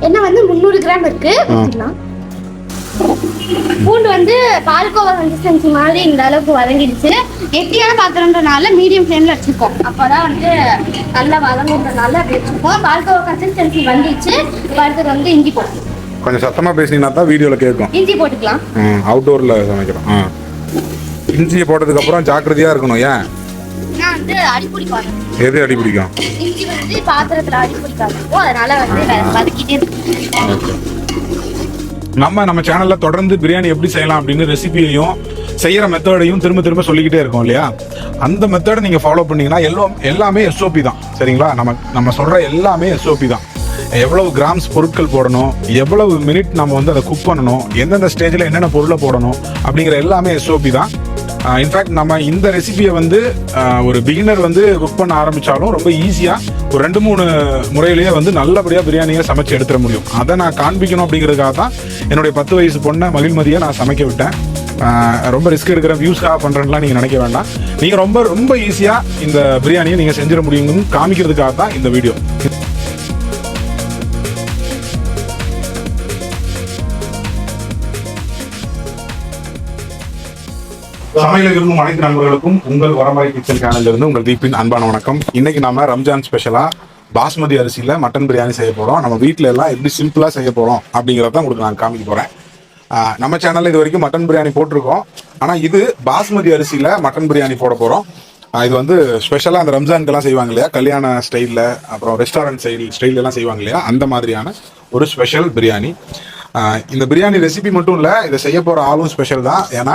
எண்ணெய் வந்து 300 கிராம் இருக்கு. ஊத்திக்கலாம். பூண்டு வந்து பால்கோவா கன்சிஸ்டன்சி மாதிரி இந்த அளவுக்கு வதங்கிடுச்சு. கெட்டியான பாத்திரம்ன்றனால மீடியம் ஃப்ளேம்ல வச்சிருக்கோம். அப்பதான் வந்து நல்லா வதங்குறதுனால அப்படி வச்சிருக்கோம். பால்கோவா கன்சிஸ்டன்சி வந்துச்சு. அடுத்தது வந்து இஞ்சி போட்டுக்கலாம். கொஞ்சம் சத்தமா பேசினீங்கன்னா தான் வீடியோல கேட்கும். இஞ்சி போட்டுக்கலாம். அவுட்டோர்ல சமைக்கிறோம். இஞ்சியை போட்டதுக்கு அப்புறம் ஜாக்கிரதையா இருக்கணும். ஏன் வந்து அடி பிடிக்கும். எது அடி பிடிக்கும்? இஞ்சி வந்து பாத்திரத்துல அடி பிடிக்காது. அதனால வந்து வதக்கிட்டே இருக்கு. நம்ம சேனல்ல தொடர்ந்து பிரியாணி எப்படி செய்யலாம் அப்படின்னு ரெசிபியையும் செய்யற மெத்தடையும் திரும்ப திரும்ப சொல்லிக்கிட்டே இருக்கோம் இல்லையா? அந்த மெத்தடை நீங்க ஃபாலோ பண்ணீங்கன்னா எல்லாமே எஸ்ஓபி தான். சரிங்களா? நம்ம சொல்ற எல்லாமே எஸ்ஓபி தான். எவ்வளவு கிராம்ஸ் பொருட்கள் போடணும், எவ்வளவு மினிட் நம்ம வந்து அதை குக் பண்ணணும், எந்தெந்த ஸ்டேஜில் என்னென்ன பொருளை போடணும் அப்படிங்கிற எல்லாமே எஸ்ஓபி தான். இன்ஃபேக்ட் நம்ம இந்த ரெசிபியை வந்து ஒரு பிகினர் வந்து குக் பண்ண ஆரம்பித்தாலும் ரொம்ப ஈஸியாக ஒரு 2-3 முறையிலேயே வந்து நல்லபடியாக பிரியாணியை சமைச்சு எடுத்துட முடியும். அதை நான் காண்பிக்கணும் அப்படிங்கிறதுக்காக தான் என்னுடைய 10 வயசு பொண்ணை மகிழ்மதியை நான் சமைக்க விட்டேன். ரொம்ப ரிஸ்க் எடுக்கிற வியூஸாக பண்ணுறேன்லாம் நீங்கள் நினைக்க வேண்டாம். நீங்கள் ரொம்ப ரொம்ப ஈஸியாக இந்த பிரியாணியை நீங்கள் செஞ்சிட முடியும்னு காமிக்கிறதுக்காக தான் இந்த வீடியோ. சமையல் இருக்கும் அனைத்து நண்பர்களுக்கும் உங்கள் வரமுறை கிச்சன் சேனல்ல இருந்து உங்கள் தீபின் அன்பான வணக்கம். இன்னைக்கு நாம ரம்ஜான் ஸ்பெஷலா பாஸ்மதி அரிசியில மட்டன் பிரியாணி செய்ய போறோம். நம்ம வீட்டுல எல்லாம் எப்படி சிம்பிளா செய்ய போறோம் அப்படிங்கறத உங்களுக்கு நான் காமிக்க போறேன். நம்ம சேனல்ல இது வரைக்கும் மட்டன் பிரியாணி போட்டிருக்கோம். ஆனா இது பாஸ்மதி அரிசியில மட்டன் பிரியாணி போட போறோம். இது வந்து ஸ்பெஷலா அந்த ரம்ஜானுக்கெல்லாம் செய்வாங்க இல்லையா, கல்யாண ஸ்டைல்ல, அப்புறம் ரெஸ்டாரண்ட் ஸ்டைல் எல்லாம் செய்வாங்க இல்லையா, அந்த மாதிரியான ஒரு ஸ்பெஷல் பிரியாணி. இந்த பிரியாணி ரெசிபி மட்டும் இல்லை, இதை செய்ய போகிற ஆளும் ஸ்பெஷல் தான். ஏன்னா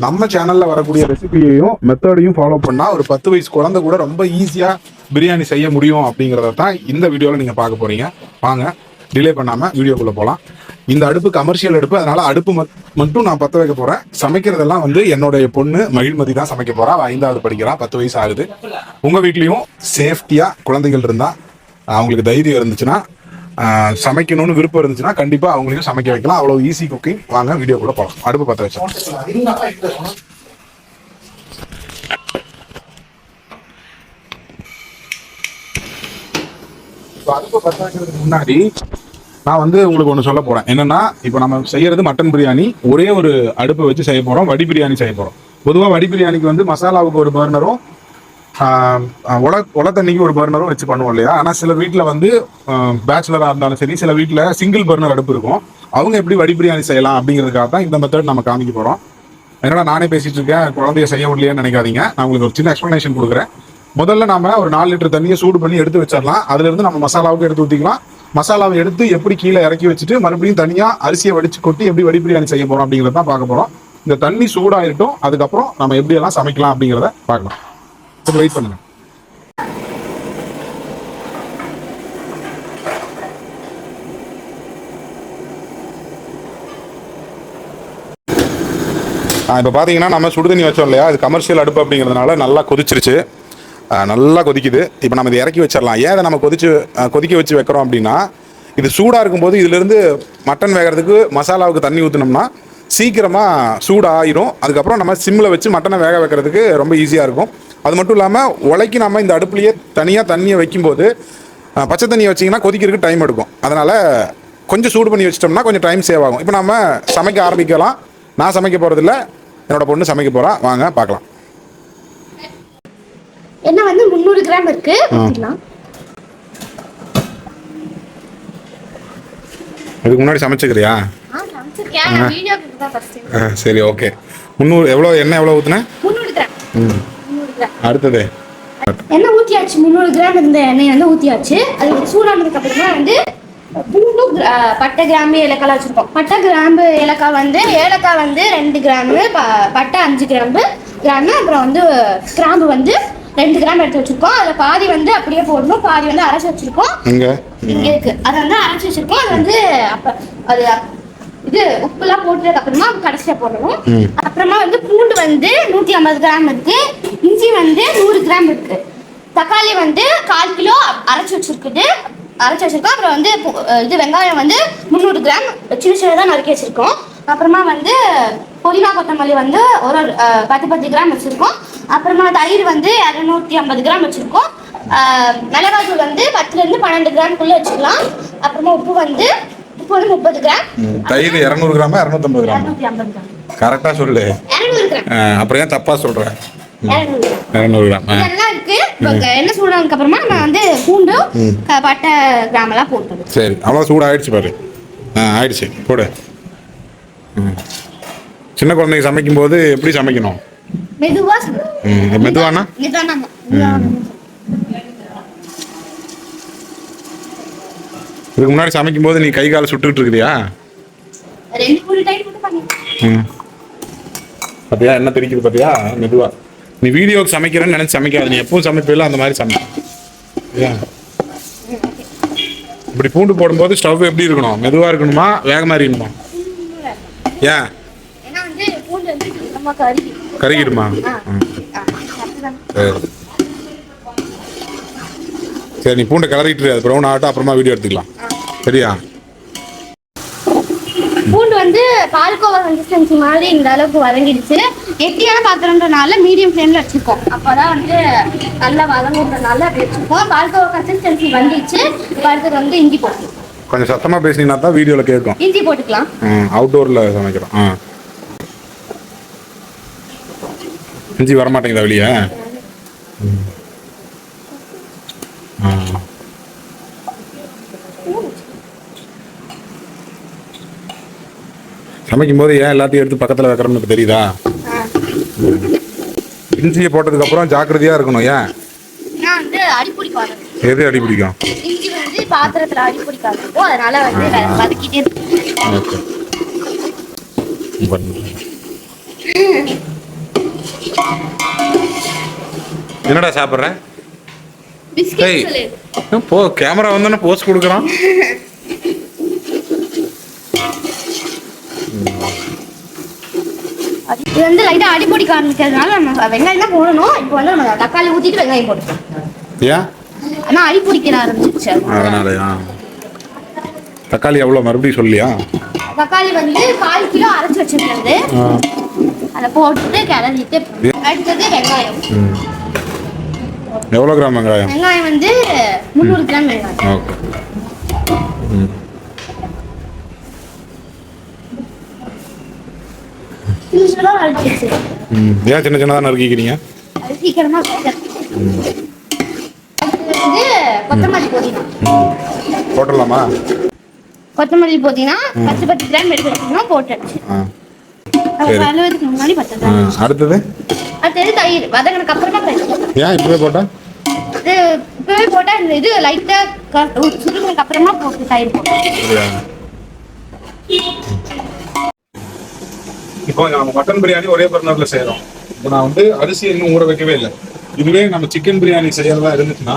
நம்ம சேனலில் வரக்கூடிய ரெசிபியையும் மெத்தடையும் ஃபாலோ பண்ணால் ஒரு 10 வயசு குழந்தை கூட ரொம்ப ஈஸியாக பிரியாணி செய்ய முடியும் அப்படிங்கிறத தான் இந்த வீடியோவில் நீங்கள் பார்க்க போகிறீங்க. வாங்க டிலே பண்ணாமல் வீடியோக்குள்ளே போகலாம். இந்த அடுப்பு கமர்ஷியல் அடுப்பு, அதனால அடுப்பு மட்டும் நான் பற்ற வைக்க போகிறேன். சமைக்கிறதெல்லாம் வந்து என்னுடைய பொண்ணு மகிழ்மதி தான் சமைக்க போகிறா. 5வது படிக்கிறா, 10 வயசு ஆகுது. உங்கள் வீட்லேயும் சேஃப்டியாக குழந்தைகள் இருந்தால், அவங்களுக்கு தைரியம் இருந்துச்சுன்னா, சமைக்கணும்னு விருப்பம் இருந்துச்சுன்னா கண்டிப்பா அவங்களையும் சமைக்க வைக்கலாம். அவ்வளவு ஈஸி குக்கிங். வாங்க வீடியோ கூட போகலாம். அடுப்பு பற்ற வச்சோம். அடுப்பு பற்ற வைக்கிறதுக்கு முன்னாடி நான் வந்து உங்களுக்கு ஒன்று சொல்ல போறேன். என்னன்னா, இப்போ நம்ம செய்யறது மட்டன் பிரியாணி. ஒரே ஒரு அடுப்பை வச்சு செய்ய போறோம். வடி பிரியாணி செய்ய போறோம். பொதுவாக வடி பிரியாணிக்கு வந்து மசாலாவுக்கு ஒரு பர்னரும் உல தண்ணிக்கு ஒரு பர்னரும் வச்சு பண்ணுவோம் இல்லையா? ஆனால் சில வீட்டில் வந்து பேச்சுலராக இருந்தாலும் சரி, சில வீட்டில் சிங்கிள் பர்னர் அடுப்பு இருக்கும். அவங்க எப்படி வடி பிரியாணி செய்யலாம் அப்படிங்கிறதுக்காக தான் இந்த மெத்தட் நம்ம காமிக்க போகிறோம். ஏன்னா நானே பேசிட்டு இருக்கேன், குழந்தைய செய்ய முடியலன்னு நினைக்காதீங்க. நான் உங்களுக்கு ஒரு சின்ன எக்ஸ்பிளனேஷன் கொடுக்குறேன். முதல்ல நாம ஒரு 4 லிட்டர் தண்ணியை சூடு பண்ணி எடுத்து வச்சிடலாம். அதுல இருந்து நம்ம மசாலாவுக்கு எடுத்து ஊற்றிக்கலாம். மசாலாவை எடுத்து எப்படி கீழே இறக்கி வச்சுட்டு மறுபடியும் தனியாக அரிசியை வடிச்சு கொட்டி எப்படி வடி பிரியாணி செய்ய போகிறோம் அப்படிங்கிறத தான் பார்க்க போகிறோம். இந்த தண்ணி சூடாயிட்டும், அதுக்கப்புறம் நம்ம எப்படியெல்லாம் சமைக்கலாம் அப்படிங்கிறத பார்க்கலாம். கொஞ்சம் வெயிட் பண்ணுங்க. இப்போ பார்த்தீங்கன்னா நம்ம சுடுதண்ணி வச்சோம் இல்லையா, அது கமர்ஷியல் அடுப்பு அப்படிங்கிறதுனால நல்லா கொதிச்சிருச்சு, நல்லா கொதிக்குது. இப்போ நம்ம இதை இறக்கி வச்சிடலாம். ஏன் அதை நம்ம கொதிக்க வச்சு வைக்கிறோம் அப்படின்னா, இது சூடாக இருக்கும்போது இதுலேருந்து மட்டன் வேகிறதுக்கு மசாலாவுக்கு தண்ணி ஊற்றினோம்னா சீக்கிரமாக சூடாகிடும். அதுக்கப்புறம் நம்ம சிம்மில் வச்சு மட்டனை வேக வைக்கிறதுக்கு ரொம்ப ஈஸியாக இருக்கும். அது மட்டும் இல்லாமல் உலைக்கு நம்ம இந்த அடுப்புலையே தனியாக தண்ணியை வைக்கும்போது பச்சை தண்ணியை வச்சிங்கன்னா கொதிக்கிறதுக்கு டைம் எடுக்கும். அதனால் கொஞ்சம் சூடு பண்ணி வச்சிட்டோம்னா கொஞ்சம் டைம் சேவ் ஆகும். இப்போ நம்ம சமைக்க ஆரம்பிக்கலாம். நான் சமைக்க போகிறதில்ல, என்னோட பொண்ணு சமைக்க போகிறா. வாங்க பார்க்கலாம். என்ன வந்து 300 கிராம் இருக்கு. இதுக்கு முன்னாடி சமைச்சுக்கிறியா? சரி, ஓகே. 300 எவ்வளோ எண்ணெய் எவ்வளோ ஊற்றுனேன்? 300 கிராம். அடுத்தது எண்ணெய் ஊற்றியாச்சு. 300 கிராம் இருந்த எண்ணெய் வந்து ஊற்றியாச்சு. அது சூடானதுக்கு அப்புறமா வந்து பூண்டு, பட்டை, கிராம்பு, ஏலக்காய் வச்சுருக்கோம். பட்டை, கிராம்பு, ஏலக்காய் வந்து 2 கிராமு, பட்டை 5 கிராம்பு, அப்புறம் வந்து கிராம்பு வந்து 2 கிராம் எடுத்து வச்சுருக்கோம். அதில் பாதி வந்து அப்படியே போடணும், பாதி வந்து அரைச்சி வச்சுருக்கோம். இங்கே இருக்கு, அதை வந்து அரைச்சி வச்சுருக்கோம். அது வந்து அப்போ அது இது உப்புலாம் போட்டதுக்கு அப்புறமா கடைசியாக போடணும். அப்புறமா வந்து பூண்டு வந்து 150 கிராம் இருக்கு. இஞ்சி வந்து 100 கிராம் இருக்கு. தக்காளி வந்து 1/4 கிலோ அரைச்சி வச்சிருக்கோம். அப்புறம் வந்து இது வெங்காயம் வந்து 300 கிராம் சின்ன சின்னதாக நறுக்கி வச்சிருக்கோம். அப்புறமா வந்து புதினா கொத்தமல்லி வந்து ஒரு 10 கிராம் வச்சிருக்கோம். அப்புறமா தயிர் வந்து 250 கிராம் வச்சிருக்கோம். மிளகாத்தூள் வந்து 10 to 12 கிராம்குள்ள வச்சுக்கலாம். அப்புறமா உப்பு வந்து 30 கிராம். தயிர் 200 கிராமா 250 கிராம்? 250 கிராம். கரெக்டா சொல்லு. 200 கிராம். அப்புறம் ஏன் தப்பா சொல்ற? 200 கிராம். இதெல்லாம் இருக்கு. என்ன சூடானதுக்கு அப்புறமா நம்ம வந்து பூண்டு பட்டை கிராம் எல்லாம் போட்டுருவோம். சரி, அவ்வளோ சூடு ஆயிடுச்சு பாரு. ஆயிடுச்சு, போடு. சின்ன குழந்தைங்க சமைக்கும் போது எப்படி சமைக்கணும்? மெதுவா. மெதுவானா? இதுக்கு முன்னாடி சமைக்கும் போது நீ கை கால சுட்டுக்கிட்டு இருக்கிறியா? 2 டைம் போட்டு பண்ணி. பாத்தியா என்ன தெரிக்குது பாத்தியா? மெதுவா. நீ வீடியோக்கு சமைக்கிறேன்னு நினைச்சு சமைக்காது. நீ எப்பவும் சமைப்பில அந்த மாதிரி சமை. இப்படி பூண்டு போடும்போது ஸ்டவ் எப்படி இருக்கணும்? மெதுவா இருக்கணுமா வேகமா இருக்கணுமா? ஏன்? ஏன்னா வந்து பூண்டு வந்து நம்ம கருகிடுமா? சரி, நீ பூண்டை கிளறிட்டு அது ப்ரௌன் ஆகட்டும், அப்புறமா வீடியோ எடுத்துக்கலாம். சரியா? பூண்டு வந்து பால்கோவா கன்சிஸ்டன்சி மாதிரி இந்த அளவுக்கு வதங்கிடுச்சு. கெட்டியான பாத்திரம்ன்றனால மீடியம் ஃப்ளேம்ல வச்சிருக்கோம். அப்போதான் வந்து நல்லா வதங்குறதுனால அப்படி வச்சிருக்கோம். பால்கோவா கன்சிஸ்டன்சி வந்துச்சு. அடுத்தது வந்து இஞ்சி போட்டுக்கலாம். கொஞ்சம் சத்தமா பேசினீங்கன்னா தான் வீடியோல கேட்கும். இஞ்சி போட்டுக்கலாம். அவுட்டோர்ல சமைக்கிறோம். இஞ்சி வரமாட்டேங்குதா வெளியே? சமைக்கும் போது ஏன் எல்லாத்தையும் எடுத்து பக்கத்துல வைக்கிறோம்னு தெரியுதா? இஞ்சியை போட்டதுக்கு அப்புறம் ஜாக்கிரதையா இருக்கணும். ஏன்? எது அடி பிடிக்கும்? இஞ்சி வந்து பாத்திரத்துல அடி பிடிக்காது, அதனால வந்து வதக்கிட்டே இருக்கு. என்னடா சாப்பிட்ற? போ, கேமரா வந்தோன்னு போஸ்ட் கொடுக்குறான். இது வந்து லைட்டா அடி பிடிக்க ஆரம்பிக்கிறதுனால நம்ம வெங்காயம் தான் போடணும். இப்போ வந்து நம்ம தக்காளி ஊத்திட்டு வெங்காயம் போட்டுக்கலாம். ஏன்? ஆனா அடி பிடிக்க ஆரம்பிச்சிருச்சு அதனாலயா? தக்காளி எவ்வளோ மறுபடியும் சொல்லியா? தக்காளி வந்து 1/4 கிலோ அரைச்சு வச்சிருக்கிறது. அதை போட்டுட்டு கிளறிட்டு அடுத்தது வெங்காயம். எவ்வளோ கிராம் வெங்காயம்? வெங்காயம் வந்து 300 கிராம் வெங்காயம். ஓகே. ஏன் சின்ன சின்னதாக நறுக்கிக்கிறீங்க? சீக்கிரமா கொத்தமல்லி புதினா போட்டுடலாமா? கொத்தமல்லி புதினா 10 கிராம் எடுத்து வச்சுக்கணும். போட்டாச்சு. அழுவதுக்கு முன்னாடி 10 கிராம். அடுத்தது தயிர் வதங்கினதுக்கு அப்புறமா ஏன் இப்பவே போட்டா? இப்பவே போட்டா இந்த இது லைட்டா சுருங்கினதுக்கு அப்புறமா போட்டு தயிர் போட்டோம். இப்போ நம்ம மட்டன் பிரியாணி ஒரே பர்னர்ல செய்யறோம். இப்போ நான் வந்து அரிசியை இன்னும் ஊற வைக்கவே இல்லை. இதுவே நம்ம சிக்கன் பிரியாணி செய்யறதா இருந்துச்சுன்னா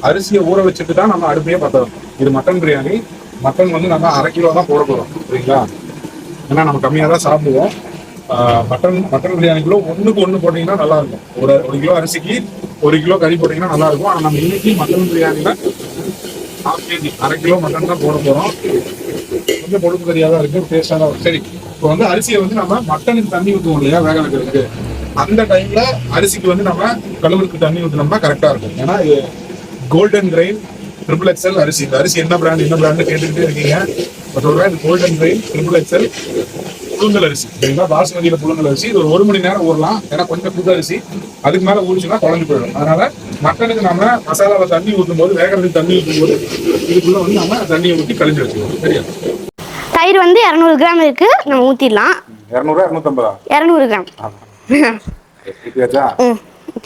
அரிசியை ஊற வச்சுட்டு தான் நம்ம அடுப்பையே பத்தணும். இது மட்டன் பிரியாணி. மட்டன் வந்து நம்ம 1/2 கிலோ தான் போட போறோம். சரிங்களா? ஏன்னா நம்ம கம்மியாக தான் சாப்பிடுவோம். மட்டன் பிரியாணிக்குள்ள 1க்கு 1 போட்டீங்கன்னா நல்லா இருக்கும். ஒரு கிலோ அரிசிக்கு 1 கிலோ கறி போட்டீங்கன்னா நல்லா இருக்கும். ஆனால் நம்ம இன்னைக்கு மட்டன் பிரியாணியில 1/2 kg 1/2 கிலோ மட்டன் தான் போட போறோம். கொஞ்சம் பொழுது கறியாக தான் இருக்கு, டேஸ்டாக தான். சரி, இப்போ வந்து அரிசியை வந்து நம்ம மட்டனுக்கு தண்ணி ஊற்றுவோம் இல்லையா வேக வைக்கிறதுக்கு, அந்த டைம்ல அரிசிக்கு வந்து நம்ம கழுவுக்கு தண்ணி ஊற்றினோம்னா கரெக்டா இருக்கும். ஏன்னா கோல்டன் கிரெயின் XXL அரிசி. இந்த அரிசி என்ன பிராண்ட் கேட்டுக்கிட்டே இருக்கீங்க. இப்போ சொல்றேன், இது கோல்டன் கிரெயின் XXL புழுங்கல் அரிசி. சரிங்களா? பாஸ்மதியில புழுங்கல் அரிசி. இது ஒரு 1 மணி நேரம் ஊறலாம். ஏன்னா கொஞ்சம் புது அரிசி, அதுக்கு மேல ஊறிச்சுன்னா குழஞ்சு போயிடும். அதனால மட்டனுக்கு நம்ம மசாலாவை தண்ணி ஊற்றும் போது, வேகிறதுக்கு தண்ணி ஊற்றும் போது இதுக்குள்ள வந்து நம்ம தண்ணியை ஊற்றி கழிஞ்சு வச்சுக்கணும். சரியா? தயிர் வந்து 200 கிராம் இருக்கு, நம்ம ஊத்திடலாம். 200 250 200 கிராம்.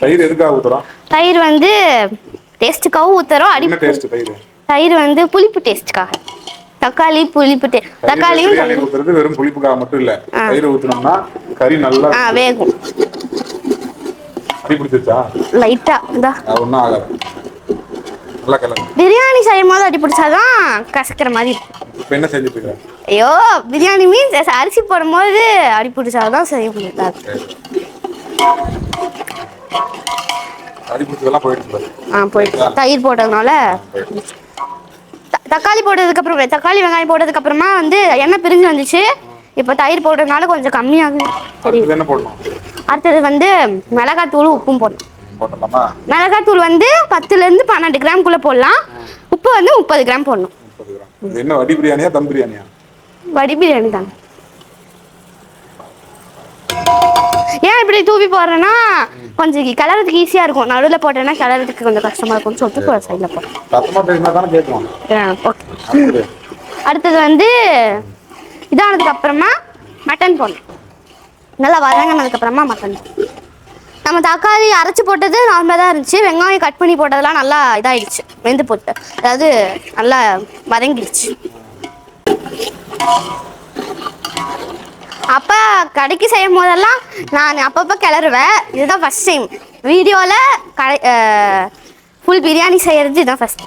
தயிர் எதுக்காக ஊத்துறோம்? தயிர் வந்து டேஸ்ட்டுக்காகவும் ஊத்துறோம். என்ன டேஸ்ட் தயிர்? தயிர் வந்து புளிப்பு டேஸ்ட்டுக்காக. தக்காளி புளிப்பு தக்காளியும் ஊத்துறது வெறும் புளிப்புக்காக மட்டும் இல்ல. தயிர் ஊத்துனோம்னா கறி நல்லா வேகும். அடி பிடிச்சிருச்சா? லைட்டா இதா ஒன்றும் ஆகாது. நல்லா கலந்து பிரியாணி செய்யும் போது அடி பிடிச்சாதான் கசக்கிற மாதிரி இருக்கும். இப்போ என்ன செஞ்சுட்டு இருக்க? ஐயோ, பிரியாணி மீன்ஸ் அரிசி போடும் போது அடி பிடிச்சாதான் செய்ய முடியாது. அடி பிடிச்சதெல்லாம் போயிடுச்சு. போயிடுச்சு. தயிர் போட்டதுனால. தக்காளி போட்டதுக்கு அப்புறம் தக்காளி வெங்காயம் போட்டதுக்கு அப்புறமா வந்து எண்ணெய் பிரிஞ்சு வந்துச்சு. இப்போ தயிர் போட்டதுனால கொஞ்சம் கம்மியாகுது. என்ன போடணும்? அடுத்தது வந்து மிளகாத்தூள் உப்பும் போடணும். போடலாமா? மிளகாத்தூள் வந்து 10 ல இருந்து 12 கிராம்குள்ள போடலாம். உப்பு வந்து 30 கிராம் போடணும். இது என்ன வடி பிரியாணியா தம் பிரியாணியா? வடி பிரியாணி தான். ஏன் இப்படி தூவி போடுறேன்னா கொஞ்சம் கிளறதுக்கு ஈஸியா இருக்கும். நடுவில் போட்டேன்னா கிளறதுக்கு கொஞ்சம் கஷ்டமா இருக்கும்னு சொல்லிட்டு சைடில் போடுறேன். சத்தமா பேசினா தானே கேட்கும். ஓகே. அடுத்தது வந்து இதானதுக்கு அப்புறமா மட்டன் போடணும். நல்லா வதங்கினதுக்கு அப்புறமா மட்டன். நம்ம தக்காளி அரைச்சி போட்டது நார்மலாக தான் இருந்துச்சு. வெங்காயம் கட் பண்ணி போட்டதெல்லாம் நல்லா இதாகிடுச்சு, வெந்து போட்டு, அதாவது நல்லா வதங்கிடுச்சு. அப்பா கடைக்கு செய்யும் போதெல்லாம் நான் அப்பப்போ கிளறுவேன். இதுதான் ஃபஸ்ட் டைம் வீடியோவில் ஃபுல் பிரியாணி செய்கிறது. இதுதான் ஃபஸ்ட்.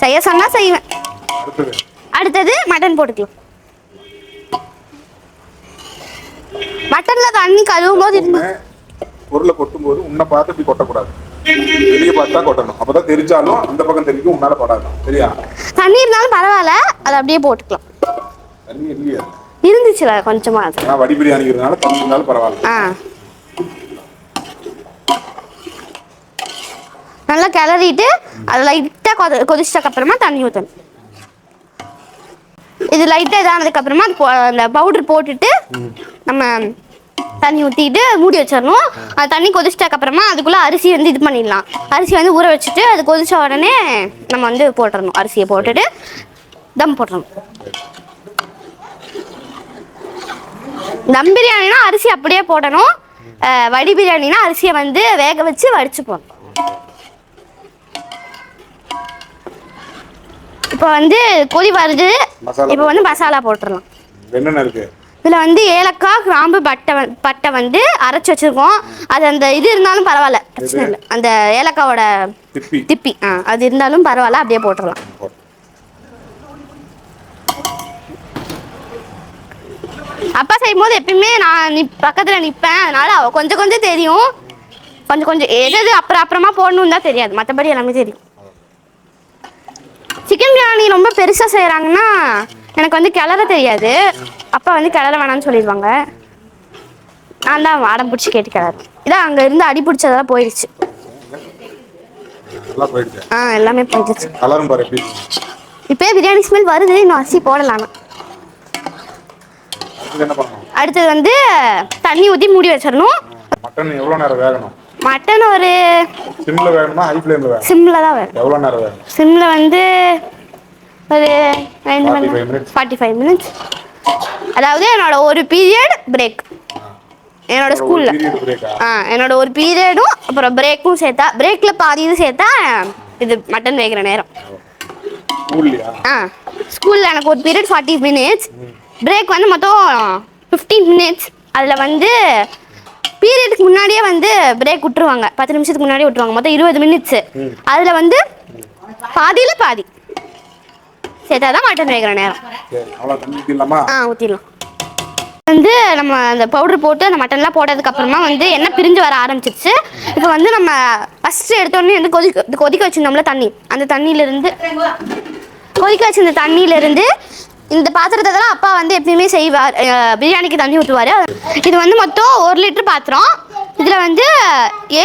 செய்ய சொன்னால் செய்வேன். அடுத்தது மட்டன் போட்டுக்கலாம். மட்டன்ல தண்ணி கழுவும் போது பொருளை கொட்டும் போது உன்னை பார்த்து இப்படி கொட்டக்கூடாது, வெளியே பார்த்தா கொட்டணும். அப்பதான் தெரிஞ்சாலும் அந்த பக்கம் தெரிவிக்கும், உன்னால படாது. சரியா? தண்ணி இருந்தாலும் பரவாயில்ல, அதை அப்படியே போட்டுக்கலாம். தண்ணி இல்லையா? இருந்துச்சுல கொஞ்சமா. வடி பிரியாணிங்கிறதுனால தண்ணி இருந்தாலும் பரவாயில்ல. நல்லா கிளறிட்டு அது லைட்டா கொதிச்சதுக்கு அப்புறமா தண்ணி ஊற்றணும். இது லைட்டா இதானதுக்கு அப்புறமா அந்த பவுடர் போட்டுட்டு நம்ம தண்ணி ஊற்றிட்டு மூடி வச்சிடணும். அது தண்ணி கொதிச்சிட்டக்கு அப்புறமா அதுக்குள்ள அரிசி வந்து இது பண்ணிடலாம். அரிசி வந்து ஊற வச்சுட்டு அது கொதிச்ச உடனே நம்ம வந்து போட்டுடணும். அரிசியை போட்டுட்டு தம் போட்டுடணும். தம் பிரியாணினா அரிசி அப்படியே போடணும். வடி பிரியாணினா அரிசியை வந்து வேக வச்சு வடிச்சு போடணும். இப்போ வந்து கொதி வருது. இப்போ வந்து மசாலா போட்டுடலாம். என்னென்ன இருக்கு இதில் வந்து ஏலக்காய், கிராம்பு, பட்டை வந்து அரைச்சி வச்சுருக்கோம். அது அந்த இது இருந்தாலும் பரவாயில்ல, பிரச்சனை இல்லை. அந்த ஏலக்காவோட திப்பி அது இருந்தாலும் பரவாயில்ல, அப்படியே போட்டுடலாம். அப்பா செய்யும் போது எப்பயுமே நான் பக்கத்தில் நிற்பேன். அதனால கொஞ்சம் கொஞ்சம் தெரியும். கொஞ்சம் எது அப்புறமா போடணும் தான் தெரியாது, மற்றபடி எல்லாமே தெரியும். சிக்கன் பிரியாணி ரொம்ப பெருசாக செய்கிறாங்கன்னா எனக்கு வந்து கிளற தெரியாது. அப்பா வந்து கிளற வேணாம்னு சொல்லிடுவாங்க. நான் தான் வாடம் பிடிச்சி கேட்டு கிளறு. இதான் அங்கே இருந்து அடி பிடிச்சதெல்லாம் போயிடுச்சு. எல்லாமே போயிடுச்சு. இப்போ பிரியாணி ஸ்மெல் வருது. இன்னும் அரிசி போடலாம். அடுத்தது வந்து தண்ணி ஊற்றி மூடி வச்சிடணும். மட்டன் எவ்வளோ நேரம் வேகணும்? மட்டன் ஒரு சிம்ல வேகணுமா ஹை ஃப்ளேம்ல வேகணும்? சிம்ல தான் வேணும். எவ்வளோ நேரம் வேகணும்? சிம்ல வந்து ஒரு 45 மினிட்ஸ். அதாவது என்னோட ஒரு பீரியட் பிரேக். என்னோட ஸ்கூல்ல என்னோட ஒரு பீரியடும் அப்புறம் பிரேக்கும் சேர்த்தா, பிரேக்ல பாதி இது சேர்த்தா இது மட்டன் வேகிற நேரம். ஸ்கூல்ல எனக்கு ஒரு பீரியட் 40 மினிட்ஸ், பிரேக் வந்து மொத்தம் 15 மினிட்ஸ். அதில் வந்து பீரியடுக்கு முன்னாடியே வந்து பிரேக் விட்டுருவாங்க, 10 நிமிஷத்துக்கு முன்னாடியே விட்டுருவாங்க. மொத்தம் 20 மினிட்ஸ். அதில் வந்து பாதியில் பாதி சேர்த்தாதான் மட்டன் வேகிற நேரம். ஊற்றிடலாம். வந்து நம்ம அந்த பவுடர் போட்டு அந்த மட்டன்லாம் போட்டதுக்கு அப்புறமா வந்து எண்ணெய் பிரிஞ்சு வர ஆரம்பிச்சிருச்சு. இப்போ வந்து நம்ம ஃபஸ்ட்டு எடுத்தோடனே வந்து கொதிக்க வச்சுருந்தோம்ல தண்ணி, அந்த தண்ணியிலேருந்து கொதிக்க வச்சிருந்த தண்ணியிலேருந்து இந்த பாத்திரத்தை தான் அப்பா வந்து எப்பயுமே செய்வார், பிரியாணிக்கு தண்ணி ஊற்றுவார். இது வந்து மொத்தம் 1 லிட்டர் பாத்திரம். இதில் வந்து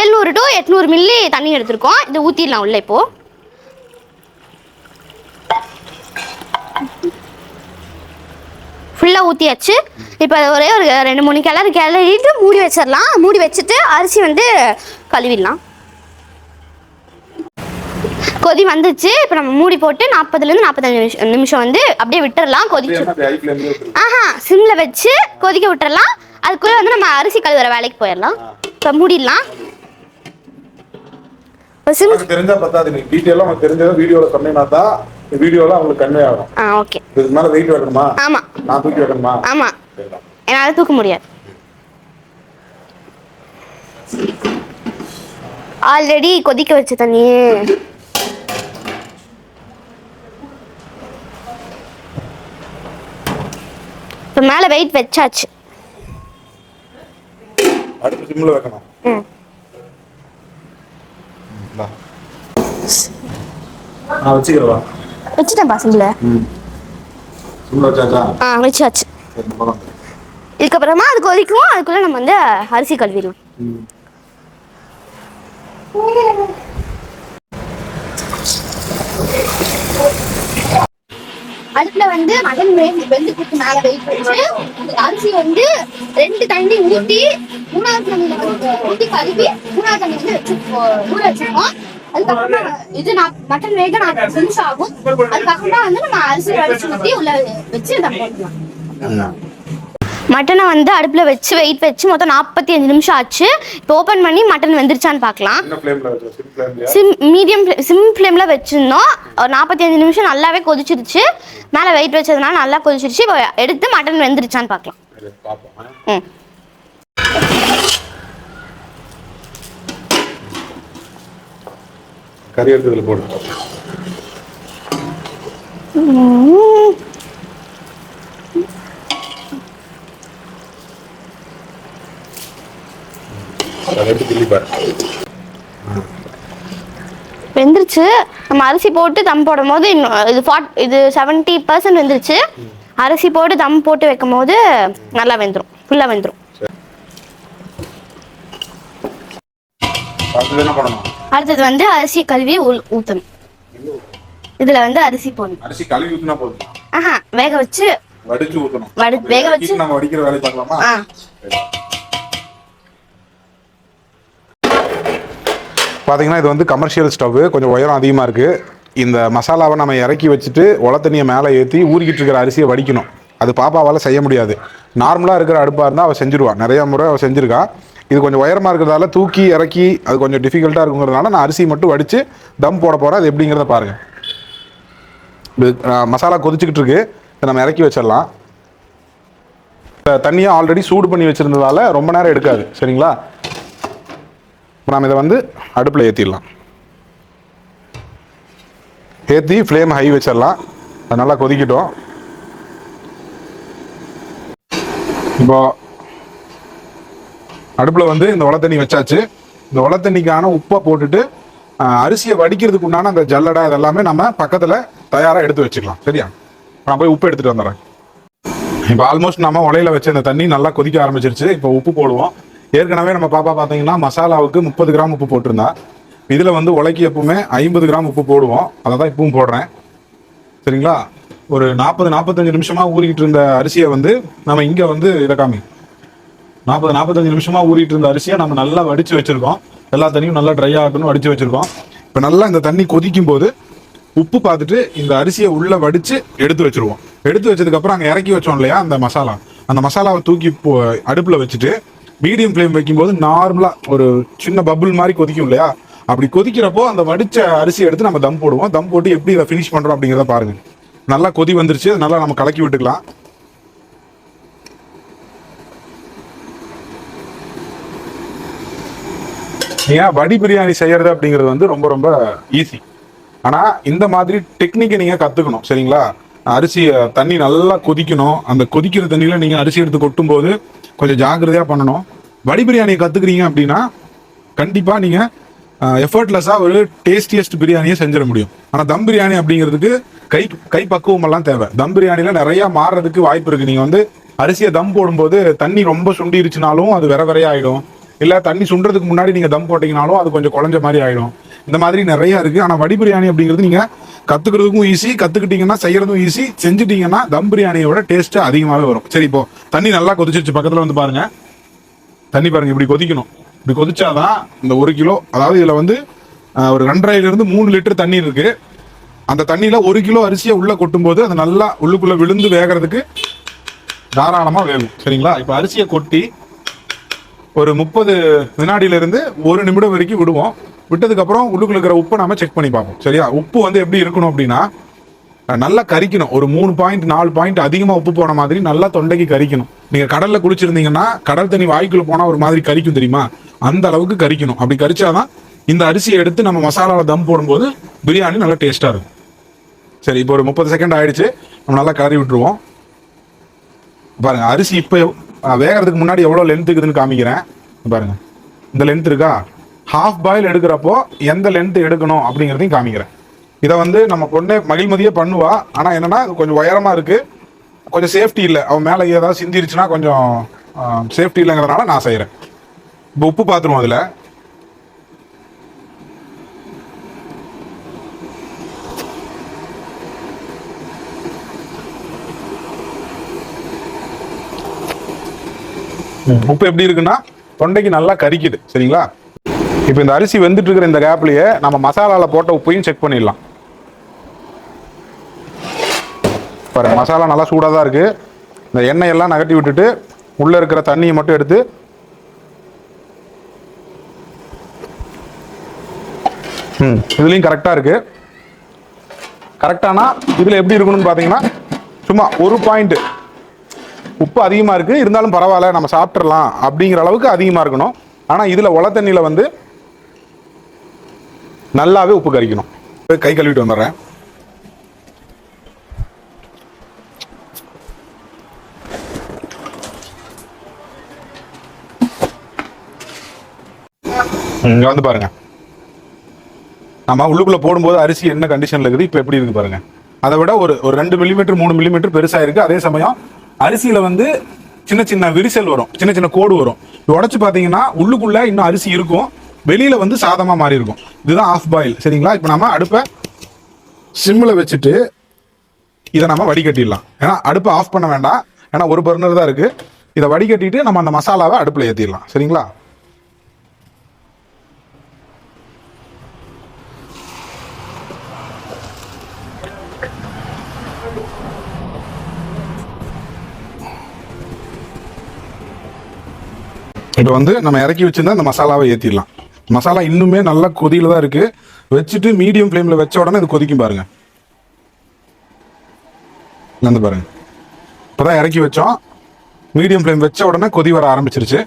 700 to 800 மில்லி தண்ணி எடுத்திருக்கோம். இதை ஊற்றிடலாம் உள்ள. இப்போது ஃபுல்லாக ஊற்றியாச்சு. இப்போ ஒரே ஒரு 2-3 கிளறிட்டு மூடி வச்சிடலாம். மூடி வச்சுட்டு அரிசி வந்து கழுவிடலாம். கொதி வந்துச்சு. இப்போ நம்ம மூடி போட்டு 40லேருந்து 45 நிமிஷம் வந்து அப்படியே விட்டுறலாம். கொதிச்சு சிம்ல வச்சு கொதிக்க விட்டுறலாம். அதுக்குள்ளே வந்து நம்ம அரிசி கழுவுற வேலைக்கு போயிடலாம். இப்போ மூடிடலாம். தெரிஞ்சா பத்தாது, நீ டீடைலா உங்களுக்கு தெரிஞ்சத வீடியோல சொன்னீனா தான் வீடியோல உங்களுக்கு கன்வே ஆகும். ஓகே. இதுக்கு மேல வெயிட் வைக்கணுமா? ஆமா. நான் தூக்கி வைக்கணுமா? ஆமா. என்னால தூக்க முடியாது. ஆல்ரெடி கொதிக்க வச்ச தண்ணி. இப்போ மேல வெயிட் வச்சாச்சு. அடுத்து சிம்ல வைக்கணும். நான் வச்சிக்கிறவா? வச்சிட்டேன் சிம்ல. சிம்ல வச்சாச்சா? வச்சாச்சு. இதுக்கப்புறமா அது கொதிக்கும். அதுக்குள்ள நம்ம வந்து அரிசி கழுவிடலாம். அடுப்புல வந்து மட்டன் வெந்துக்கு மேல வெயிட் வச்சு அரிசி வந்து 2 தண்ணி ஊத்தி 3வது தண்ணியில வந்து ஊத்தி கழுவி 3வது தண்ணி வந்து ஊற வச்சிருக்கோம். அதுக்கப்புறமா இது மட்டன் வேக 40 நிமிஷம் ஆகும். அதுக்கப்புறமா வந்து நம்ம அரிசி வடிச்சு ஊத்தி உள்ள வச்சு தம் போட்டுக்கலாம். மட்டனை வந்து அடுப்புல வச்சு வெயிட் வச்சு மொத்தம் 45 நிமிஷம் ஆச்சு. இப்போ ஓபன் பண்ணி மட்டன் வெந்துருச்சான்னு பார்க்கலாம். சிம் ஃப்ளேம்ல வச்சிருந்தோம். ஒரு 45 நிமிஷம் நல்லாவே கொதிச்சிருச்சு. மேலே வெயிட் வச்சதுனால நல்லா கொதிச்சிருச்சு. இப்போ எடுத்து மட்டன் வெந்துருச்சான்னு பார்க்கலாம். கறி எடுத்ததுல போடு. வெந்துருச்சு. நம்ம அரிசி போட்டு தம் போடும் போது இது 70% வெந்துருச்சு. அரிசி போட்டு தம் போட்டு வைக்கும் போது நல்லா வெந்துடும், ஃபுல்லா வெந்துடும். அடுத்தது வந்து அரிசி கழுவி ஊத்தணும். இதுல வந்து அரிசி போடணும். அரிசி கழுவி ஊத்துனா போதும். வேக வச்சு வடிச்சு ஊத்தணும். வேக வச்சு நம்ம வடிக்கிற வேலைய பார்க்கலாமா? பார்த்தீங்கன்னா இது வந்து கமர்ஷியல் ஸ்டவ், கொஞ்சம் உயரம் அதிகமாக இருக்குது. இந்த மசாலாவை நம்ம இறக்கி வச்சுட்டு உலத்தண்ணியை மேலே ஏற்றி ஊறிக்கிட்டு இருக்கிற அரிசியை வடிக்கணும். அது பாப்பாவால் செய்ய முடியாது. நார்மலாக இருக்கிற அடுப்பாக இருந்தால் அவள் செஞ்சுருவாள். நிறையா முறை அவள் செஞ்சுருக்கா. இது கொஞ்சம் உயரமாக இருக்கிறதால தூக்கி இறக்கி அது கொஞ்சம் டிஃபிகல்ட்டாக இருக்குங்கிறதுனால நான் அரிசி மட்டும் வடித்து தம் போட போகிறேன். அது எப்படிங்கிறத பாருங்கள். மசாலா கொதிச்சுக்கிட்டு இருக்கு. இதை நம்ம இறக்கி வச்சிடலாம். தண்ணியை ஆல்ரெடி சூடு பண்ணி வச்சுருந்ததால ரொம்ப நேரம் எடுக்காது. சரிங்களா? நாம் இதை வந்து அடுப்பில் ஏற்றிடலாம். ஏற்றி ஃப்ளேம் ஹை வச்சிடலாம். அது நல்லா கொதிக்கட்டும். இப்போ அடுப்பில் வந்து இந்த உலத்தண்ணி வச்சாச்சு. இந்த உலத்தண்ணிக்கான உப்பை போட்டுட்டு அரிசியை வடிக்கிறதுக்கு உண்டான அந்த ஜல்லடை இதெல்லாமே நம்ம பக்கத்தில் தயாராக எடுத்து வச்சுக்கலாம். சரியா? நான் போய் உப்பு எடுத்துகிட்டு வந்துடுறேன். இப்போ ஆல்மோஸ்ட் நம்ம உலையில வச்ச இந்த தண்ணி நல்லா கொதிக்க ஆரம்பிச்சிருச்சு. இப்போ உப்பு போடுவோம். ஏற்கனவே நம்ம பாப்பா பார்த்தீங்கன்னா மசாலாவுக்கு 30 கிராம் உப்பு போட்டிருந்தா. இதில் வந்து உலைக்கு எப்பவுமே 50 கிராம் உப்பு போடுவோம். அதை தான் இப்பவும் போடுறேன். சரிங்களா? ஒரு 40-45 நிமிஷமாக ஊறிக்கிட்டு இருந்த அரிசியை வந்து நம்ம இங்கே வந்து இதை காமி 40-45 நிமிஷமாக ஊறிட்டு இருந்த அரிசியை நம்ம நல்லா வடித்து வச்சுருக்கோம். எல்லா தண்ணியும் நல்லா ட்ரை ஆகணும்னு வடித்து வச்சுருக்கோம். இப்போ நல்லா இந்த தண்ணி கொதிக்கும் போது உப்பு பார்த்துட்டு இந்த அரிசியை உள்ளே வடித்து எடுத்து வச்சுருவோம். எடுத்து வச்சதுக்கப்புறம் அங்கே இறக்கி வச்சோம் இல்லையா அந்த மசாலாவை தூக்கி அடுப்பில் வச்சுட்டு மீடியம் ஃப்ளேம் வைக்கும்போது நார்மலாக ஒரு சின்ன பபுள் மாதிரி கொதிக்கும் இல்லையா? அப்படி கொதிக்கிறப்போ அந்த வடிச்ச அரிசி எடுத்து நம்ம தம் போடுவோம். தம் போட்டு எப்படி இதை ஃபினிஷ் பண்ணுறோம் அப்படிங்கிறத பாருங்க. நல்லா கொதி வந்துருச்சு. நல்லா நம்ம கலக்கி விட்டுக்கலாம். ஏன் வடி பிரியாணி செய்யறது அப்படிங்கிறது வந்து ரொம்ப ரொம்ப ஈஸி. ஆனால் இந்த மாதிரி டெக்னிக்கை நீங்கள் கற்றுக்கணும். சரிங்களா? அரிசி தண்ணி நல்லா கொதிக்கணும். அந்த கொதிக்கிற தண்ணியில் நீங்கள் அரிசி எடுத்து கொட்டும் போது கொஞ்சம் ஜாக்கிரதையாக பண்ணணும். வடி பிரியாணியை கற்றுக்குறீங்க அப்படின்னா கண்டிப்பாக நீங்கள் எஃபர்ட்லெஸ்ஸாக ஒரு டேஸ்டியஸ்ட் பிரியாணியை செஞ்சிட முடியும். ஆனால் தம் பிரியாணி அப்படிங்கிறதுக்கு கை பக்குவமெல்லாம் தேவை. தம் பிரியாணியில் நிறையா மாறுறதுக்கு வாய்ப்பு இருக்குது. நீங்கள் வந்து அரிசியை தம் போடும்போது தண்ணி ரொம்ப சுண்டிருச்சுனாலும் அது விரையாயிடும். இல்லை தண்ணி சுண்டுறதுக்கு முன்னாடி நீங்கள் தம் போட்டிங்கனாலும் அது கொஞ்சம் குழஞ்ச மாதிரி ஆகிடும். இந்த மாதிரி நிறையா இருக்குது. ஆனால் வடி பிரியாணி அப்படிங்கிறது நீங்கள் கற்றுக்கிறதுக்கும் ஈஸி, கற்றுக்கிட்டீங்கன்னா செய்கிறதும் ஈஸி, செஞ்சுட்டிங்கன்னா தம் பிரியாணியோட டேஸ்ட்டு அதிகமாகவே வரும். சரி, இப்போ தண்ணி நல்லா கொதிச்சிருச்சு. பக்கத்தில் வந்து பாருங்கள். தண்ணி பாருங்கள், இப்படி கொதிக்கணும். இப்படி கொதிச்சாதான் இந்த 1 கிலோ, அதாவது இதில் வந்து ஒரு 2.5 to 3 லிட்டர் தண்ணி இருக்குது. அந்த தண்ணியில் 1 கிலோ அரிசியை உள்ளே கொட்டும்போது அது நல்லா உள்ளுக்குள்ளே விழுந்து வேகிறதுக்கு தாராளமாக வேகும். சரிங்களா? இப்போ அரிசியை கொட்டி ஒரு 30 வினாடியிலிருந்து 1 நிமிடம் வரைக்கும் விடுவோம். விட்டதுக்கப்புறம் உள்ளுக்குள்ள இருக்கிற உப்பை நம்ம செக் பண்ணி பார்ப்போம். சரியா? உப்பு வந்து எப்படி இருக்கணும் அப்படின்னா நல்லா கரிக்கணும். ஒரு 3 பாயிண்ட் 4 பாயிண்ட் அதிகமாக உப்பு போன மாதிரி நல்லா தொண்டைக்கு கரிக்கணும். நீங்கள் கடலில் குளிச்சிருந்தீங்கன்னா கடல் தண்ணி வாய்க்குள்ள போனால் ஒரு மாதிரி கரிக்கும் தெரியுமா? அந்த அளவுக்கு கரிக்கணும். அப்படி கரிச்சாதான் இந்த அரிசியை எடுத்து நம்ம மசாலாவில் தம் போடும்போது பிரியாணி நல்லா டேஸ்ட்டாக இருக்கும். சரி, இப்போ ஒரு 30 செகண்ட் ஆயிடுச்சு. நம்ம நல்லா கறி விட்டுருவோம். பாருங்க, அரிசி இப்போ வேகிறதுக்கு முன்னாடி எவ்வளோ லென்த் இருக்குதுன்னு காமிக்கிறேன். பாருங்க, இந்த லென்த் இருக்கா? ஹாஃப் பாயில் எடுக்கிறப்போ எந்த லென்த் எடுக்கணும் அப்படிங்கிறதையும் காமிக்கிறேன். இதை வந்து நம்ம பொண்ணே மகிழ்மதியே பண்ணுவா. ஆனால் என்னன்னா கொஞ்சம் உயரமாக இருக்குது, கொஞ்சம் சேஃப்டி இல்லை. அவன் மேலே ஏதாவது சிந்திருச்சுன்னா கொஞ்சம் சேஃப்டி இல்லைங்கிறதுனால நான் செய்கிறேன். இப்போ உப்பு பார்த்துருவோம். அதில் உப்பு எப்படி இருக்குன்னா தொண்டைக்கு நல்லா கரிக்குது. சரிங்களா? இப்போ இந்த அரிசி வெந்துட்டு இருக்கிற இந்த கேப்லயே நம்ம மசாலால போட்ட உப்பையும் செக் பண்ணிடலாம். பாருங்க, மசாலா நல்லா சூடாக தான் இருக்கு. இந்த எண்ணெய் எல்லாம் நகட்டி விட்டுட்டு உள்ள இருக்கிற தண்ணியை மட்டும் எடுத்து இதுலயும் கரெக்டா இருக்கு. கரெக்டானா இதுல எப்படி இருக்கணும்னு பாத்தீங்கன்னா சும்மா ஒரு பாயிண்ட் உப்பு அதிகமா இருக்கு, இருந்தாலும் பரவாயில்ல நம்ம சாப்பிட்றலாம் அப்படிங்கிற அளவுக்கு அதிகமா இருக்கணும். ஆனா இதுல உல தண்ணியில வந்து நல்லாவே உப்பு கறிக்கணும். கை கழுவிட்டு வந்துடுறேன். இங்க வந்து பாருங்க, நம்ம உள்ளுக்குள்ள போடும்போது அரிசி என்ன கண்டிஷன்ல இருக்குது, இப்ப எப்படி இருக்கு பாருங்க. அதை விட ஒரு 2 மில்லிமீட்டர் 3 மில்லிமீட்டர் பெருசா இருக்கு. அதே சமயம் அரிசியில வந்து சின்ன சின்ன விரிசல் வரும், சின்ன சின்ன கோடு வரும். உடைச்சு பாத்தீங்கன்னா உள்ளுக்குள்ள இன்னும் அரிசி இருக்கும், வெளியில வந்து சாதமா மாறி இருக்கும். இதுதான் ஆஃப் பாயில். சரிங்களா? இப்ப நம்ம அடுப்பை சிம்ல வச்சுட்டு இதை நம்ம வடிகட்டிடலாம். ஏன்னா அடுப்பை ஆஃப் பண்ண வேண்டாம், ஏன்னா ஒரு பர்னர் தான் இருக்கு. இதை வடிகட்டிட்டு நம்ம அந்த மசாலாவை அடுப்புல ஏற்றிடலாம். சரிங்களா? இப்போ வந்து நம்ம இறக்கி வச்சிருந்தா அந்த மசாலாவை ஏற்றிடலாம். மசாலா இன்னுமே நல்லா கொதியில தான் இருக்கு. வச்சுட்டு மீடியம் ஃப்ளேம்ல வச்ச உடனே இது கொதிக்கும் பாருங்க. வந்து பாருங்க, இப்போதான் இறக்கி வச்சோம். மீடியம் ஃப்ளேம் வச்ச உடனே கொதி வர ஆரம்பிச்சிருச்சு.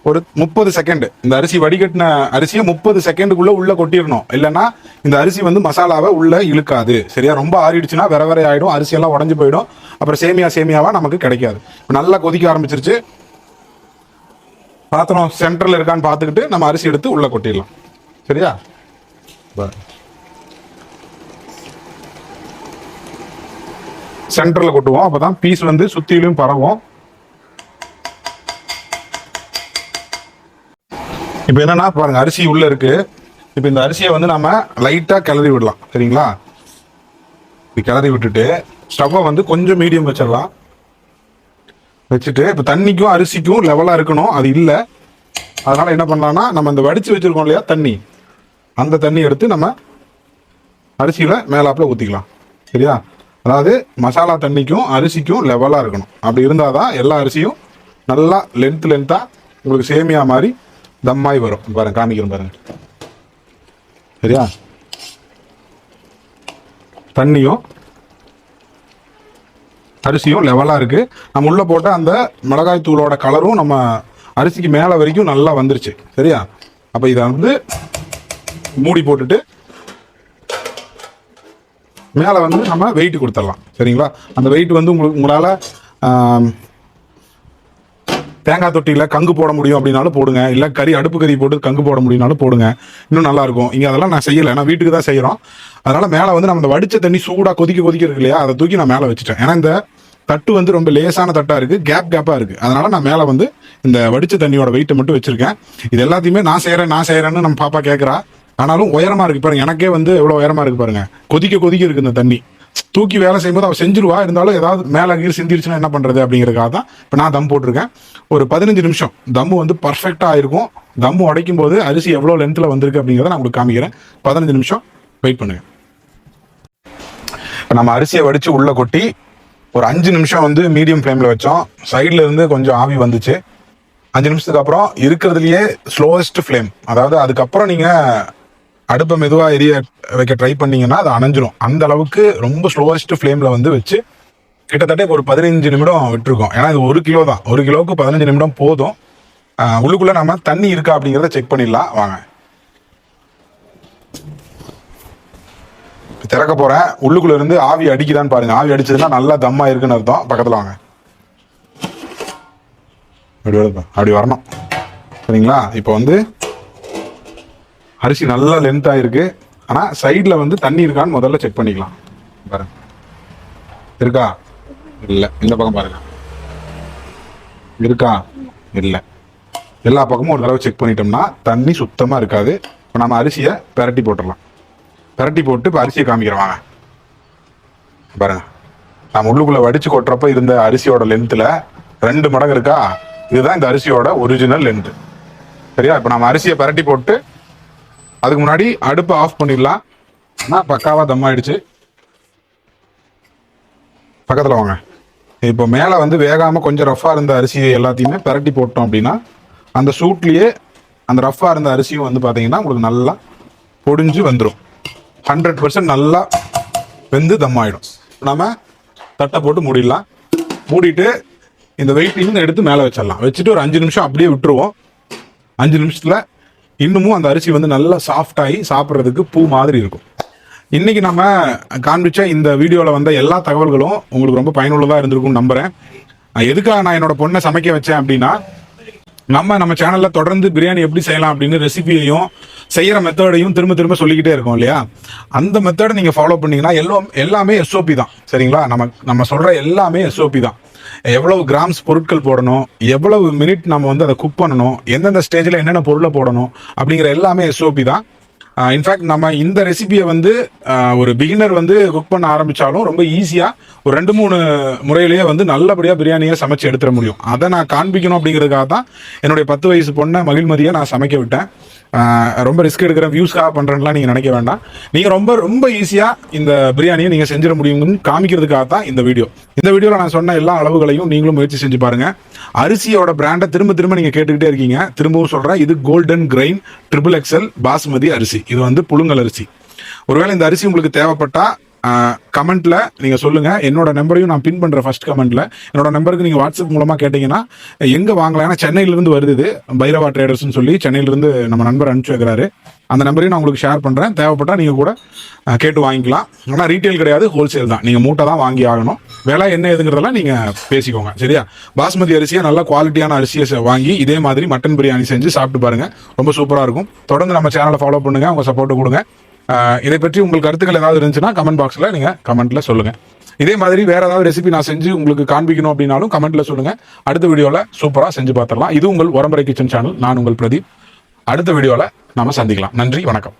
ஒரு 30 செகண்ட் இந்த அரிசி வடிகட்டின அரிசியை 30 செகண்டுக்குள்ள உள்ள கொட்டிடணும். இல்லைன்னா இந்த அரிசி வந்து மசாலாவை உள்ள இழுக்காது. சரியா? ரொம்ப ஆறிடுச்சுன்னா வேற வேற ஆயிடும், அரிசியெல்லாம் உடஞ்சு போயிடும். அப்புறம் சேமியாவா நமக்கு கிடைக்காது. நல்லா கொதிக்க ஆரம்பிச்சிருச்சு. பாத்திரம் சென்டர்ல இருக்கான்னு பார்த்துக்கிட்டு நம்ம அரிசி எடுத்து உள்ள கொட்டிடலாம். சரியா? சென்டர்ல கொட்டுவோம், அப்பதான் பீஸ் வந்து சுத்திலும் பரவும். இப்ப என்னன்னா பாருங்க, அரிசி உள்ள இருக்கு. இப்ப இந்த அரிசியை வந்து நம்ம லைட்டா கிளறி விடலாம். சரிங்களா? கிளறி விட்டுட்டு ஸ்டவ்வை வந்து கொஞ்சம் மீடியம் வச்சிடலாம். வச்சுட்டு இப்ப தண்ணிக்கும் அரிசிக்கும் லெவலா இருக்கணும், அது இல்லை. அதனால என்ன பண்ணலாம்னா நம்ம இந்த வடிச்சு வச்சிருக்கோம் இல்லையா தண்ணி, அந்த தண்ணி எடுத்து நம்ம அரிசியில மேலாப்புல ஊத்திக்கலாம். சரியா? அதாவது மசாலா தண்ணிக்கும் அரிசிக்கும் லெவலா இருக்கணும். அப்படி இருந்தாதான் எல்லா அரிசியும் நல்லா லென்த்தா உங்களுக்கு சேமியா மாதிரி தம்மாய் வரும். பாருங்க, காமிக்கிறேன் பாருங்க. சரியா? தண்ணியும் அரிசியும் லெவலா இருக்கு. நம்ம உள்ள போட்ட அந்த மிளகாய் தூளோட கலரும் நம்ம அரிசிக்கு மேல வரைக்கும் நல்லா வந்துருச்சு. சரியா? அப்ப இதை வந்து மூடி போட்டுட்டு மேல வந்து நம்ம வெயிட் கொடுத்துடலாம். சரிங்களா? அந்த வெயிட் வந்து உங்களால தேங்காய் தொட்டியில கங்கு போட முடியும் அப்படின்னாலும் போடுங்க, இல்ல அடுப்பு கறி போட்டு கங்கு போட முடியும்னாலும் போடுங்க, இன்னும் நல்லா இருக்கும். இங்க அதெல்லாம் நான் செய்யலை, நான் வீட்டுக்கு தான் செய்யறோம். அதனால மேல வந்து நம்ம வடிச்ச தண்ணி சூடா கொதிக்க இருக்கு இல்லையா, அதை தூக்கி நான் மேல வச்சுட்டேன். ஏன்னா இந்த தட்டு வந்து ரொம்ப லேசான தட்டா இருக்கு, கேப்பா இருக்கு. அதனால நான் மேல வந்து இந்த வடிச்ச தண்ணியோட வெயிட்டை மட்டும் வச்சிருக்கேன். இது எல்லாத்தையுமே நான் செய்யறேன்னு நம்ம பாப்பா கேட்கறா. ஆனாலும் உயரமா இருக்கு பாருங்க, எனக்கே வந்து எவ்வளவு உயரமா இருக்கு பாருங்க. கொதிக்க இருக்கு இந்த தண்ணி. தூக்கி வேலை செய்யும்போது அவ செஞ்சிருவா, இருந்தாலும் ஏதாவது மேல கீழ் சிந்திருச்சுன்னா என்ன பண்றது அப்படிங்கிறதுக்காக தான் இப்போ நான் தம் போட்டிருக்கேன். ஒரு 15 நிமிஷம் தம்மு வந்து பர்ஃபெக்டா ஆயிருக்கும். தம்மு உடைக்கும் போது அரிசி எவ்வளவு லென்த்ல வந்திருக்கு அப்படிங்கிறத நான் உங்களுக்கு காமிக்கிறேன். 15 நிமிஷம் வெயிட் பண்ணுங்க. இப்போ நம்ம அரிசியை வடிச்சு உள்ள கொட்டி ஒரு 5 நிமிஷம் வந்து மீடியம் ஃப்ளேம்ல வச்சோம். சைட்ல இருந்து கொஞ்சம் ஆவி வந்துச்சு. 5 நிமிஷத்துக்கு அப்புறம் இருக்கிறதுலயே ஸ்லோவஸ்ட் ஃப்ளேம், அதாவது அதுக்கப்புறம் நீங்க அடுப்பை மெதுவா எரிய வைக்க ட்ரை பண்ணீங்கன்னா அது அணைஞ்சிரும். அந்த அளவுக்கு ரொம்ப ஸ்லோவஸ்ட் ஃப்ளேம்ல வந்து வச்சு கிட்டத்தட்ட ஒரு 15 நிமிடம் விட்டுருக்கோம். ஏன்னா இது 1 கிலோ தான், 1 கிலோவுக்கு 15 நிமிடம் போதும். உள்ளுக்குள்ள நம்ம தண்ணி இருக்கா அப்படிங்கிறத செக் பண்ணிடலாம். வாங்க திறக்க போறேன். உள்ளுக்குள்ள இருந்து ஆவி அடிக்குதான்னு பாருங்க. ஆவி அடிச்சதுன்னா நல்லா தம்மா இருக்குன்னு அர்த்தம். பக்கத்துல வாங்க, அப்படி வரணும். சரிங்களா? இப்போ வந்து அரிசி நல்லா லென்த் ஆயிருக்கு. ஆனா சைட்ல வந்து தண்ணி இருக்கான்னு முதல்ல செக் பண்ணிக்கலாம். பாருங்க, இருக்கா? இல்ல. இந்த பக்கம் பாருங்க, இருக்கா? இல்ல. எல்லா பக்கமும் ஒரு தடவை செக் பண்ணிட்டோம்னா தண்ணி சுத்தமா இருக்காது. இப்போ நம்ம அரிசியை பெரட்டி போட்டுடலாம். பெரட்டி போட்டு இப்போ அரிசியை காமிக்கிறவாங்க. பாருங்க, நம்ம உள்ளுக்குள்ள வடிச்சு கொட்டுறப்ப இருந்த அரிசியோட லென்த்ல 2 மடங்கு இருக்கா? இதுதான் இந்த அரிசியோட ஒரிஜினல் லென்த். சரியா? இப்போ நம்ம அரிசியை பரட்டி போட்டு அதுக்கு முன்னாடி அடுப்பை ஆஃப் பண்ணிடலாம். ஆனால் பக்காவா தம் ஆயிடுச்சு. பக்கத்தில் வாங்க. இப்போ மேலே வந்து வேகாமல் கொஞ்சம் ரஃப்பாக இருந்த அரிசியை எல்லாத்தையுமே பரட்டி போட்டோம் அப்படின்னா அந்த சூட்லேயே அந்த ரஃப்பாக இருந்த அரிசியும் வந்து பார்த்தீங்கன்னா உங்களுக்கு நல்லா பொடிஞ்சு வந்துடும். 100% நல்லா வெந்து தம் ஆகிடும். நம்ம தட்டை போட்டு மூடிடலாம். மூடிட்டு இந்த வெயிட்டையும் எடுத்து மேலே வச்சிடலாம். வச்சுட்டு ஒரு 5 நிமிஷம் அப்படியே விட்டுருவோம். 5 நிமிஷத்தில் இன்னமும் அந்த அரிசி வந்து நல்லா சாஃப்ட் ஆகி சாப்பிட்றதுக்கு பூ மாதிரி இருக்கும். இன்னைக்கு நம்ம காண்பிச்ச இந்த வீடியோவில் வந்த எல்லா தகவல்களும் உங்களுக்கு ரொம்ப பயனுள்ளதாக இருந்திருக்கும்னு நம்புறேன். எதுக்காக நான் என்னோட பொண்ணை சமைக்க வச்சேன் அப்படின்னா, நம்ம சேனல்ல தொடர்ந்து பிரியாணி எப்படி செய்யலாம் அப்படின்னு ரெசிபியையும் செய்யற மெத்தடையும் திரும்ப திரும்ப சொல்லிக்கிட்டே இருக்கோம் இல்லையா? அந்த மெத்தடை நீங்க ஃபாலோ பண்ணீங்கன்னா எல்லாமே SOP தான். சரிங்களா? நம்ம சொல்ற எல்லாமே SOP தான். எவ்வளவு கிராம்ஸ் பொருட்கள் போடணும், எவ்வளவு மினிட் நம்ம வந்து அதை குக் பண்ணணும், எந்தெந்த ஸ்டேஜில் என்னென்ன பொருளை போடணும் அப்படிங்கிற எல்லாமே SOP தான். இன்ஃபேக்ட் நம்ம இந்த ரெசிபியை வந்து ஒரு பிகினர் வந்து குக் பண்ண ஆரம்பித்தாலும் ரொம்ப ஈஸியாக ஒரு 2-3 முறையிலேயே வந்து நல்லபடியாக பிரியாணியை சமைச்சு எடுத்துட முடியும். அதை நான் காண்பிக்கணும் அப்படிங்கிறதுக்காக தான் என்னுடைய 10 வயசு பொண்ணை மகிழ்மதியை நான் சமைக்க விட்டேன். ரொம்ப ரிஸ்க் எடுக்கிற வியூஸ்க்காக பண்ணுறேன்லாம் நீங்கள் நினைக்க வேண்டாம். நீங்கள் ரொம்ப ஈஸியாக இந்த பிரியாணியை நீங்கள் செஞ்சிட முடியும்னு காமிக்கிறதுக்காக தான் இந்த வீடியோ. இந்த வீடியோவில் நான் சொன்ன எல்லா அளவுகளையும் நீங்களும் முயற்சி செஞ்சு பாருங்கள். அரிசியோட பிராண்டை திரும்ப நீங்கள் கேட்டுக்கிட்டே இருக்கீங்க. திரும்பவும் சொல்கிறேன், இது கோல்டன் கிரெயின் XXL பாஸ்மதி அரிசி. இது வந்து புழுங்கல் அரிசி. ஒருவேளை இந்த அரிசி உங்களுக்கு தேவைப்பட்டா கமெண்ட்ல நீங்க சொல்லுங்க. என்னோட நம்பரையும் நான் பின் பண்றேன். ஃபர்ஸ்ட் கமெண்ட்ல என்னோட நம்பருக்கு நீங்க வாட்ஸ்அப் மூலமா கேட்டீங்கன்னா எங்க வாங்கலாம். ஏன்னா சென்னையில இருந்து வருது இது. பைரவா ட்ரேடர்ஸ்னு சொல்லி சென்னையில இருந்து நம்ம நண்பர் அனுப்பிச்சு வைக்கிறாரு. அந்த நம்பரையும் நான் உங்களுக்கு ஷேர் பண்றேன். தேவைப்பட்டா நீங்க கூட கேட்டு வாங்கிக்கலாம். ஆனால் ரீட்டைல் கிடையாது, ஹோல்சேல் தான். நீங்க மூட்டை தான் வாங்கி ஆகணும். விலை என்ன எதுங்கிறதெல்லாம் நீங்க பேசிக்கோங்க. சரியா? பாஸ்மதி அரிசியை நல்ல குவாலிட்டியான அரிசியை வாங்கி இதே மாதிரி மட்டன் பிரியாணி செஞ்சு சாப்பிட்டு பாருங்க. ரொம்ப சூப்பரா இருக்கும். தொடர்ந்து நம்ம சேனலை ஃபாலோ பண்ணுங்க. உங்க சப்போர்ட் கொடுங்க. இதை பற்றி உங்கள் கருத்துக்கள் ஏதாவது இருந்துச்சுன்னா கமெண்ட் பாக்ஸில் நீங்கள் கமெண்ட்டில் சொல்லுங்கள். இதே மாதிரி வேறு ஏதாவது ரெசிபி நான் செஞ்சு உங்களுக்கு காண்பிக்கணும் அப்படின்னாலும் கமெண்ட்டில் சொல்லுங்கள். அடுத்த வீடியோவில் சூப்பராக செஞ்சு பார்த்துடலாம். இது உங்கள் உரம்பரை கிச்சன் சேனல். நான் உங்கள் பிரதீப். அடுத்த வீடியோவில் நாம் சந்திக்கலாம். நன்றி, வணக்கம்.